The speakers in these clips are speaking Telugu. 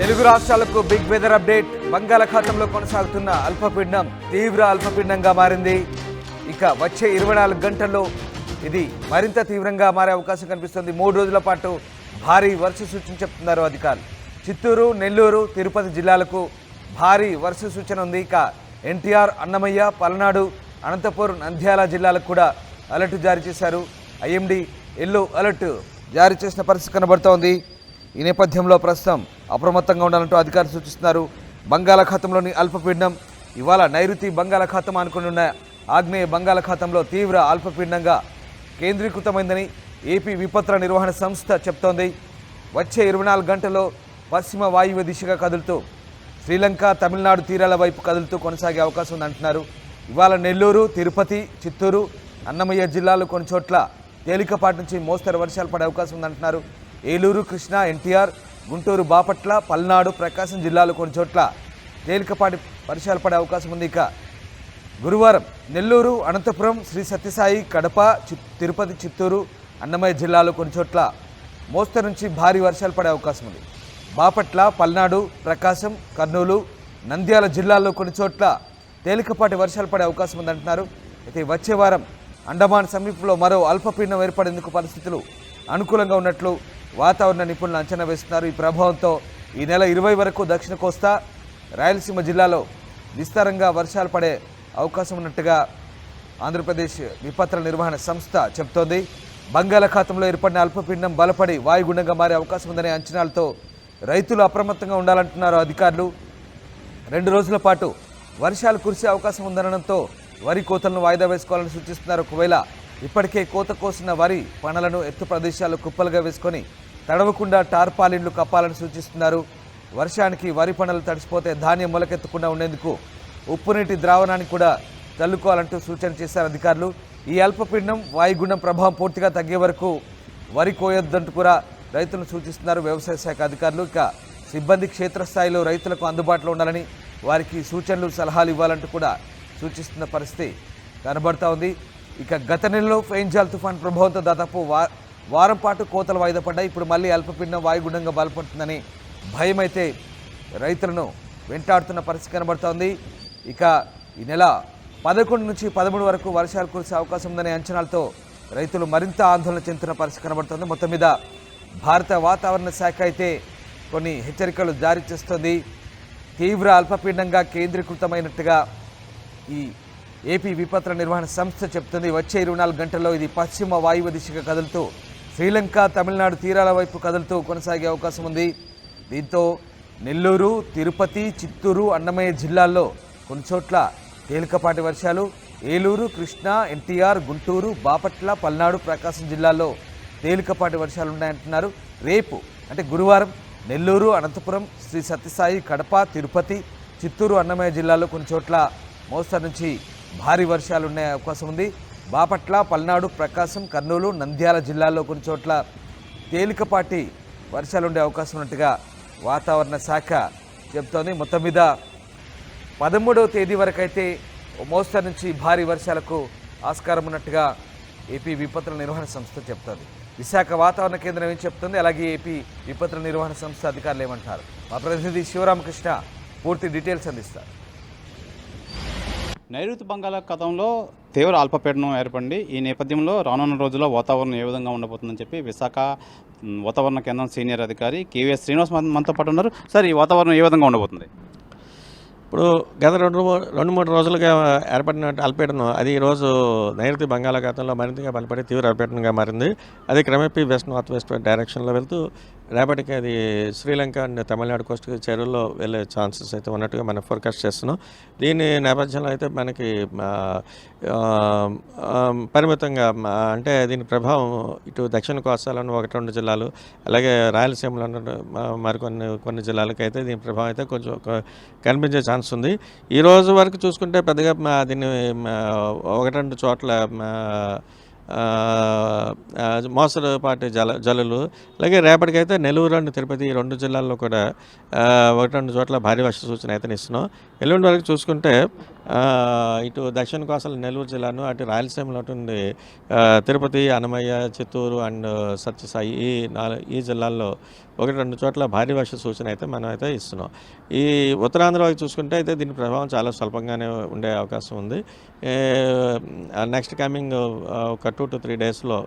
తెలుగు రాష్ట్రాలకు బిగ్ వెదర్ అప్డేట్. బంగాళాఖాతంలో కొనసాగుతున్న అల్పపీడనం తీవ్ర అల్పపీడనంగా మారింది. ఇక వచ్చే 24 గంటల్లో ఇది మరింత తీవ్రంగా మారే అవకాశం కనిపిస్తుంది. 3 రోజుల పాటు భారీ వర్ష సూచన చెప్తున్నారు అధికారులు. చిత్తూరు, నెల్లూరు, తిరుపతి జిల్లాలకు భారీ వర్ష సూచన ఉంది. ఇక ఎన్టీఆర్, అన్నమయ్య, పల్నాడు, అనంతపురం, నంద్యాల జిల్లాలకు కూడా అలర్ట్ జారీ చేశారు. ఐఎండీ ఎల్లో అలర్ట్ జారీ చేసిన పరిస్థితి కనబడుతోంది. ఈ నేపథ్యంలో ప్రస్తుతం అప్రమత్తంగా ఉండాలంటూ అధికారులు సూచిస్తున్నారు. బంగాళాఖాతంలోని అల్పపీడనం ఇవాళ నైరుతి బంగాళాఖాతం అనుకుని ఉన్న ఆగ్నేయ బంగాళాఖాతంలో తీవ్ర అల్పపీడనంగా కేంద్రీకృతమైందని ఏపీ విపత్తుల నిర్వహణ సంస్థ చెప్తోంది. వచ్చే 24 గంటల్లో పశ్చిమ వాయువ్య దిశగా కదులుతూ శ్రీలంక, తమిళనాడు తీరాల వైపు కదులుతూ కొనసాగే అవకాశం ఉందంటున్నారు. ఇవాళ నెల్లూరు, తిరుపతి, చిత్తూరు, అన్నమయ్య జిల్లాలు కొన్ని చోట్ల తేలికపాటి నుంచి మోస్తరు వర్షాలు పడే అవకాశం ఉందంటున్నారు. ఏలూరు, కృష్ణా, ఎన్టీఆర్, గుంటూరు, బాపట్ల, పల్నాడు, ప్రకాశం జిల్లాలు కొన్ని చోట్ల తేలికపాటి వర్షాలు పడే అవకాశం ఉంది. ఇక గురువారం నెల్లూరు, అనంతపురం, శ్రీ సత్యసాయి, కడప, తిరుపతి, చిత్తూరు, అన్నమయ్య జిల్లాలు కొన్ని చోట్ల మోస్తరు నుంచి భారీ వర్షాలు పడే అవకాశం ఉంది. బాపట్ల, పల్నాడు, ప్రకాశం, కర్నూలు, నంద్యాల జిల్లాల్లో కొన్ని చోట్ల తేలికపాటి వర్షాలు పడే అవకాశం ఉందంటున్నారు. అయితే వచ్చే వారం అండమాన్ సమీపంలో మరో అల్పపీడనం ఏర్పడేందుకు పరిస్థితులు అనుకూలంగా ఉన్నట్లు వాతావరణ నిపుణులు అంచనా వేస్తున్నారు. ఈ ప్రభావంతో ఈ నెల 20 వరకు దక్షిణ కోస్తా, రాయలసీమ జిల్లాలో విస్తారంగా వర్షాలు పడే అవకాశం ఉన్నట్టుగా ఆంధ్రప్రదేశ్ విపత్తుల నిర్వహణ సంస్థ చెబుతోంది. బంగాళాఖాతంలో ఏర్పడిన అల్పపీడనం బలపడి వాయుగుండంగా మారే అవకాశం ఉందనే అంచనాలతో రైతులు అప్రమత్తంగా ఉండాలంటున్నారు అధికారులు. 2 రోజుల పాటు వర్షాలు కురిసే అవకాశం ఉందనడంతో వరి కోతలను వాయిదా వేసుకోవాలని సూచిస్తున్నారు. ఒకవేళ ఇప్పటికే కోత కోసిన వరి పనలను ఎత్తు ప్రదేశాలు కుప్పలుగా వేసుకొని తడవకుండా టార్పాలిన్లు కప్పాలని సూచిస్తున్నారు. వర్షానికి వరి పనలు తడిసిపోతే ధాన్యం మొలకెత్తకుండా ఉండేందుకు ఉప్పునీటి ద్రావణాన్ని కూడా చల్లుకోవాలంటూ సూచన చేశారు అధికారులు. ఈ అల్పపీడనం వాయుగుండం ప్రభావం పూర్తిగా తగ్గే వరకు వరి కోయొద్దంటూ కూడా రైతులను సూచిస్తున్నారు వ్యవసాయ శాఖ అధికారులు. ఇక సిబ్బంది క్షేత్రస్థాయిలో రైతులకు అందుబాటులో ఉండాలని, వారికి సూచనలు, సలహాలు ఇవ్వాలంటూ కూడా సూచిస్తున్న పరిస్థితి కనబడతా ఉంది. ఇక గత నెలలో ఫెయింజాల్ తుఫాన్ ప్రభావంతో దాదాపు వారం పాటు కోతలు వాయిదా పడ్డాయి. ఇప్పుడు మళ్ళీ అల్పపీడనం వాయుగుండంగా బలపడుతుందని భయం అయితే రైతులను వెంటాడుతున్న పరిస్థితి కనబడుతోంది. ఇక ఈ నెల 11 నుంచి 13 వరకు వర్షాలు కురిసే అవకాశం ఉందనే అంచనాలతో రైతులు మరింత ఆందోళన చెందుతున్న పరిస్థితి కనబడుతోంది. మొత్తం మీద భారత వాతావరణ శాఖ అయితే కొన్ని హెచ్చరికలు జారీ చేస్తోంది. తీవ్ర అల్పపీడనంగా కేంద్రీకృతమైనట్టుగా ఈ ఏపీ విపత్తుల నిర్వహణ సంస్థ చెప్తుంది. వచ్చే 24 గంటల్లో ఇది పశ్చిమ వాయువ్య దిశగా కదులుతూ శ్రీలంక, తమిళనాడు తీరాల వైపు కదులుతూ కొనసాగే అవకాశం ఉంది. దీంతో నెల్లూరు, తిరుపతి, చిత్తూరు, అన్నమయ్య జిల్లాల్లో కొన్ని చోట్ల తేలికపాటి వర్షాలు, ఏలూరు, కృష్ణా, ఎన్టీఆర్, గుంటూరు, బాపట్ల, పల్నాడు, ప్రకాశం జిల్లాల్లో తేలికపాటి వర్షాలు ఉన్నాయంటున్నారు. రేపు అంటే గురువారం నెల్లూరు, అనంతపురం, శ్రీ సత్యసాయి, కడప, తిరుపతి, చిత్తూరు, అన్నమయ్య జిల్లాల్లో కొన్ని చోట్ల మోస్తరు నుంచి భారీ వర్షాలు ఉండే అవకాశం ఉంది. బాపట్ల, పల్నాడు, ప్రకాశం, కర్నూలు, నంద్యాల జిల్లాల్లో కొన్ని చోట్ల తేలికపాటి వర్షాలు ఉండే అవకాశం ఉన్నట్టుగా వాతావరణ శాఖ చెబుతోంది. మొత్తం మీద 13వ తేదీ వరకు అయితే మోస్తరు నుంచి భారీ వర్షాలకు ఆస్కారం ఉన్నట్టుగా ఏపీ విపత్తుల నిర్వహణ సంస్థ చెప్తోంది. విశాఖ వాతావరణ కేంద్రం ఏం చెప్తుంది, అలాగే ఏపీ విపత్తుల నిర్వహణ సంస్థ అధికారులు ఏమంటారు? మా ప్రతినిధి శివరామకృష్ణ పూర్తి డీటెయిల్స్ అందిస్తారు. నైరుతి బంగాళాఖాతంలో తీవ్ర అల్పపీడనం ఏర్పడింది. ఈ నేపథ్యంలో రానున్న రోజుల్లో వాతావరణం ఏ విధంగా ఉండబోతుందని చెప్పి విశాఖ వాతావరణ కేంద్రం సీనియర్ అధికారి కేవీఎస్ శ్రీనివాస్ మనతో పాటు ఉన్నారు. సార్, ఈ వాతావరణం ఏ విధంగా ఉండబోతుంది? ఇప్పుడు గత 2-3 రోజులుగా ఏర్పడిన అల్పపీడనం అది ఈరోజు నైరుతి బంగాళాఖాతంలో మరింతగా బలపడి తీవ్ర అల్పపీడనంగా మారింది. అది క్రమేపీ నార్త్ వెస్ట్ డైరెక్షన్లో వెళ్తూ రేపటికి అది శ్రీలంక అండ్ తమిళనాడు కోస్ట్ చెరువుల్లో వెళ్ళే ఛాన్సెస్ అయితే ఉన్నట్టుగా మనం ఫోర్కాస్ట్ చేస్తున్నాం. దీని నేపథ్యంలో అయితే మనకి పరిమితంగా అంటే దీని ప్రభావం ఇటు దక్షిణ కోస్తాలోని 1-2 జిల్లాలు, అలాగే రాయలసీమలో కొన్ని జిల్లాలకు అయితే దీని ప్రభావం అయితే కొంచెం కనిపించే ఛాన్స్ ఉంది. ఈ రోజు వరకు చూసుకుంటే పెద్దగా దీన్ని 1-2 చోట్ల మోస్తరుపాటి జల్లులు, అలాగే రేపటికైతే నెల్లూరు అండ్ తిరుపతి 2 జిల్లాల్లో కూడా 1-2 చోట్ల భారీ వర్ష సూచన అయితే ఇస్తున్నాం. ఎల్లుండి వరకు చూసుకుంటే ఇటు దక్షిణ కోసల నెల్లూరు జిల్లాను, అటు రాయలసీమలో నుండి తిరుపతి, అన్నమయ్య, చిత్తూరు అండ్ సత్యసాయి ఈ జిల్లాల్లో 1-2 చోట్ల భారీ వర్ష సూచన అయితే మనం అయితే ఇస్తున్నాం. ఈ ఉత్తరాంధ్ర వైపు చూసుకుంటే అయితే దీని ప్రభావం చాలా స్వల్పంగానే ఉండే అవకాశం ఉంది. నెక్స్ట్ కమింగ్ ఒక 2 to 3 డేస్లో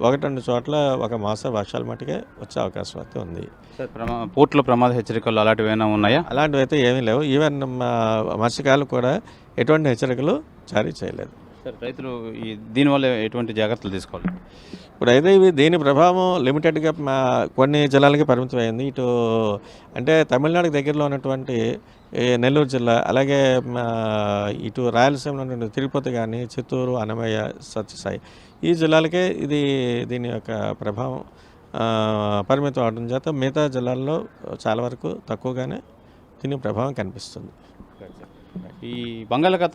1-2 చోట్ల ఒక మోస్తరు వర్షాలు మట్టుకే వచ్చే అవకాశం అయితే ఉంది. పోర్టులో ప్రమాద హెచ్చరికలు అలాంటివి ఏమైనా ఉన్నాయా? అలాంటివి అయితే ఏమీ లేవు. ఈవెన్ మత్స్యకారులు కూడా ఎటువంటి హెచ్చరికలు జారీ చేయలేదు. సార్, రైతులు దీనివల్ల ఎటువంటి జాగ్రత్తలు తీసుకోవాలి? ఇప్పుడైతే దీని ప్రభావం లిమిటెడ్గా కొన్ని జిల్లాలకి పరిమితమైంది. ఇటు అంటే తమిళనాడుకి దగ్గరలో ఉన్నటువంటి నెల్లూరు జిల్లా, అలాగే ఇటు రాయలసీమలో ఉన్న తిరుపతి కానీ, చిత్తూరు, అన్నమయ్య, సత్యసాయి ఈ జిల్లాలకే దీని యొక్క ప్రభావం పరిమితం అవడం చేత మిగతా జిల్లాల్లో చాలా వరకు తక్కువగానే దీని ప్రభావం కనిపిస్తుంది. ఈ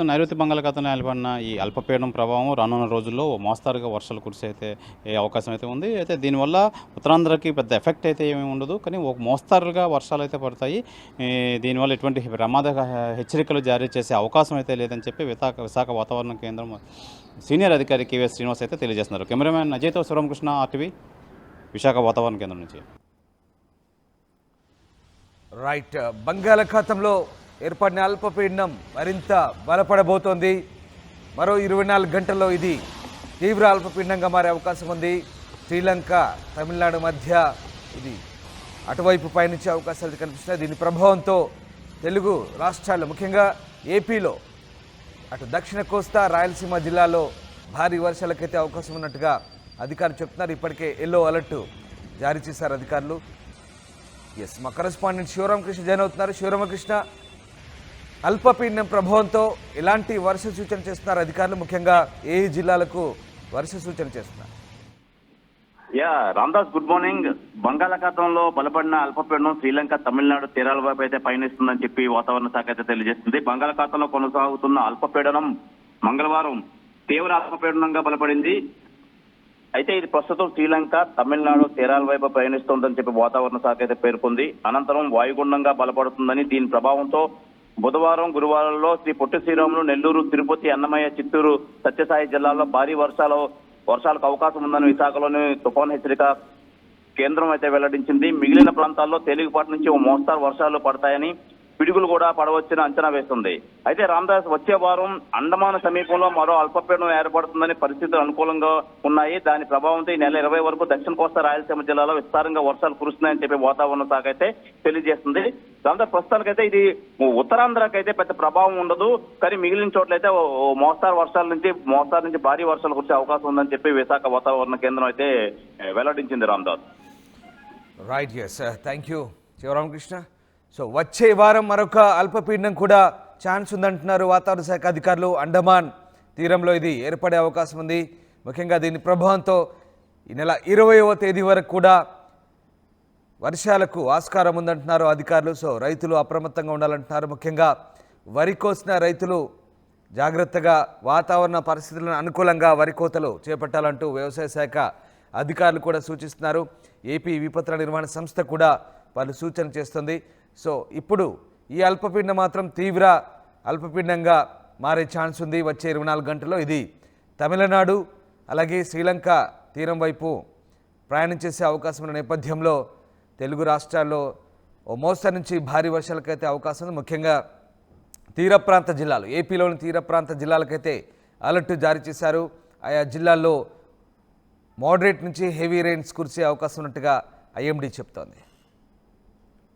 నైరుతి బంగాళాఖాతంలో ఏర్పడిన ఈ అల్పపీడనం ప్రభావం రానున్న రోజుల్లో మోస్తారుగా వర్షాలు కురిసే అయితే అవకాశం అయితే ఉంది. అయితే దీనివల్ల ఉత్తరాంధ్రకి పెద్ద ఎఫెక్ట్ అయితే ఏమీ ఉండదు, కానీ ఒక మోస్తారుగా వర్షాలు అయితే పడతాయి. దీనివల్ల ఎటువంటి ప్రమాద హెచ్చరికలు జారీ చేసే అవకాశం అయితే లేదని చెప్పి విశాఖ వాతావరణ కేంద్రం సీనియర్ అధికారి కేవీఎస్ శ్రీనివాస్ అయితే తెలియజేస్తున్నారు. కెమెరామ్యాన్ అజయ్తో శివరామకృష్ణ, RTV, విశాఖ వాతావరణ కేంద్రం నుంచి. రైట్, బంగాళాఖాతంలో ఏర్పడిన అల్పపీడనం మరింత బలపడబోతోంది. మరో 24 గంటల్లో ఇది తీవ్ర అల్పపీడనంగా మారే అవకాశం ఉంది. శ్రీలంక, తమిళనాడు మధ్య ఇది అటువైపు పయనించే అవకాశాలు కనిపిస్తున్నాయి. దీని ప్రభావంతో తెలుగు రాష్ట్రాల్లో, ముఖ్యంగా ఏపీలో అటు దక్షిణ కోస్తా, రాయలసీమ జిల్లాలో భారీ వర్షాలకైతే అవకాశం ఉన్నట్టుగా అధికారులు చెప్తున్నారు. ఇప్పటికే ఎల్లో అలర్ట్ జారీ చేశారు అధికారులు. మా కరెస్పాండెంట్ శివరామకృష్ణ జాయిన్ అవుతున్నారు. శివరామకృష్ణ, అల్పపీడనం ప్రభావంతో ఎలాంటి వర్ష సూచన చేస్తున్నారు అధికారులు? ముఖ్యంగా ఏ జిల్లాలకు వర్ష సూచన చేస్తున్నారు? Ramdas, good morning. బంగాళాఖాతంలో బలపడిన అల్పపీడనం శ్రీలంక, తమిళనాడు తీరాల వైపు అయితే పయనిస్తుందని చెప్పి వాతావరణ శాఖ అయితే తెలియజేస్తుంది. బంగాళాఖాతంలో కొనసాగుతున్న అల్పపీడనం మంగళవారం తీవ్ర అల్పపీడనంగా బలపడింది. అయితే ఇది ప్రస్తుతం శ్రీలంక, తమిళనాడు తీరాల వైపు పయనిస్తోందని చెప్పి వాతావరణ శాఖ అయితే పేర్కొంది. అనంతరం వాయుగుండంగా బలపడుతుందని, దీని ప్రభావంతో బుధవారం, గురువారంలో శ్రీ పొట్టి శ్రీరాములు, నెల్లూరు, తిరుపతి, అన్నమయ్య, చిత్తూరు, సత్యసాయి జిల్లాల్లో భారీ వర్షాలకు అవకాశం ఉందని విశాఖలోని తుఫాను హెచ్చరిక కేంద్రం అయితే వెల్లడించింది. మిగిలిన ప్రాంతాల్లో తేలికపాటి నుంచి ఓ మోస్తారు వర్షాలు పడతాయని, పిడుగులు కూడా పడవచ్చని అంచనా వేస్తుంది. అయితే రామదాస్, వచ్చే వారం అండమాన్ సమీపంలో మరో అల్పపీడనం ఏర్పడుతుందని పరిస్థితులు అనుకూలంగా ఉన్నాయి. దాని ప్రభావంతో ఈ నెల 20 వరకు దక్షిణ కోస్తా, రాయలసీమ జిల్లాలో విస్తారంగా వర్షాలు కురుస్తున్నాయని చెప్పి వాతావరణ శాఖ అయితే తెలియజేస్తుంది. దాంతో ప్రస్తుతానికైతే ఇది ఉత్తరాంధ్రకైతే పెద్ద ప్రభావం ఉండదు, కానీ మిగిలిన చోట్లయితే మోస్తారు నుంచి భారీ వర్షాలు కురిసే అవకాశం ఉందని చెప్పి విశాఖ వాతావరణ కేంద్రం అయితే వెల్లడించింది. Ramadas. Right, thank you Sivaramakrishna. So వచ్చే వారం మరొక అల్పపీడనం కూడా ఛాన్స్ ఉందంటున్నారు వాతావరణ శాఖ అధికారులు. అండమాన్ తీరంలో ఇది ఏర్పడే అవకాశం ఉంది. ముఖ్యంగా దీని ప్రభావంతో ఈ నెల 20వ తేదీ వరకు కూడా వర్షాలకు ఆస్కారం ఉందంటున్నారు అధికారులు. సో రైతులు అప్రమత్తంగా ఉండాలంటున్నారు. ముఖ్యంగా వరి కోసిన రైతులు జాగ్రత్తగా వాతావరణ పరిస్థితులను అనుకూలంగా వరి కోతలు చేపట్టాలంటూ వ్యవసాయ శాఖ అధికారులు కూడా సూచిస్తున్నారు. ఏపీ విపత్తుల నిర్వహణ సంస్థ కూడా వాళ్ళు సూచన చేస్తుంది. సో ఇప్పుడు ఈ అల్పపీడనం మాత్రం తీవ్ర అల్పపీడనంగా మారే ఛాన్స్ ఉంది. వచ్చే 24 గంటల్లో ఇది తమిళనాడు, అలాగే శ్రీలంక తీరం వైపు ప్రయాణం చేసే అవకాశం ఉన్న నేపథ్యంలో తెలుగు రాష్ట్రాల్లో ఓ మోస్తరు నుంచి భారీ వర్షాలకైతే అవకాశం ఉంది. ముఖ్యంగా తీర ప్రాంత జిల్లాలు, ఏపీలోని తీర ప్రాంత జిల్లాలకైతే అలర్ట్ జారీ చేశారు. ఆయా జిల్లాల్లో మోడరేట్ నుంచి హెవీ రెయిన్స్ కురిసే అవకాశం ఉన్నట్టుగా IMD చెప్తోంది.